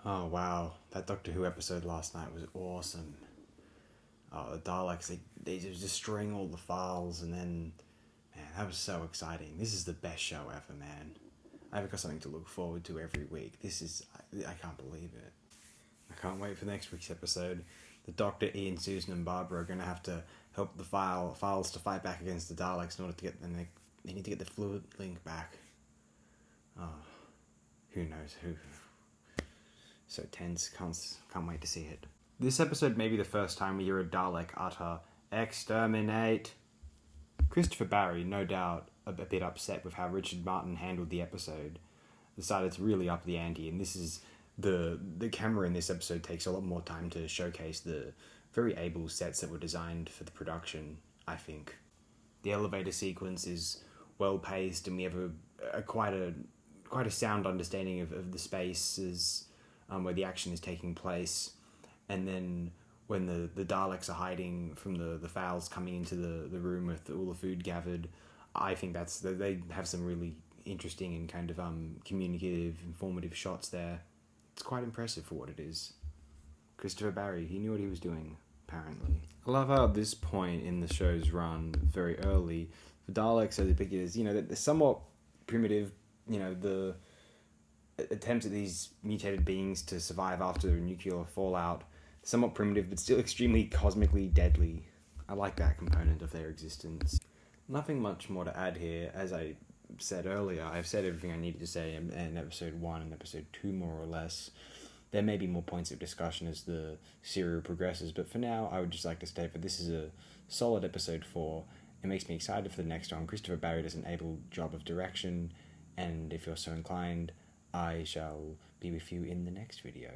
Oh wow, that Doctor Who episode last night was awesome. Oh, the Daleks, they just destroying all the files, and then, man, that was so exciting. This is the best show ever, man. I've got something to look forward to every week. I can't believe it. I can't wait for next week's episode. The Doctor, Ian, Susan, and Barbara are going to have to help the files to fight back against the Daleks in order to get them. They need to get the fluid link back. Oh, who knows who? So tense. Can't wait to see it. This episode may be the first time we hear a Dalek utter "exterminate." Christopher Barry, no doubt, a bit upset with how Richard Martin handled the episode, decided to really up the ante, and this is the camera in this episode takes a lot more time to showcase the very able sets that were designed for the production. I think the elevator sequence is well paced, and we have a quite a sound understanding of the spaces where the action is taking place. And then when the Daleks are hiding from the fowls coming into the room with all the food gathered, I think they have some really interesting and kind of communicative, informative shots there. It's quite impressive for what it is. Christopher Barry, he knew what he was doing, apparently. I love how at this point in the show's run, very early, the Daleks are depicted as, they're somewhat primitive, the attempts at these mutated beings to survive after nuclear fallout, somewhat primitive but still extremely cosmically deadly. I like that component of their existence. Nothing much more to add here. As I said earlier, I've said everything I needed to say in episode 1 and episode 2 more or less. There may be more points of discussion as the serial progresses, but for now I would just like to state that this is a solid episode 4. It makes me excited for the next one. Christopher Barry does an able job of direction, and if you're so inclined, I shall be with you in the next video.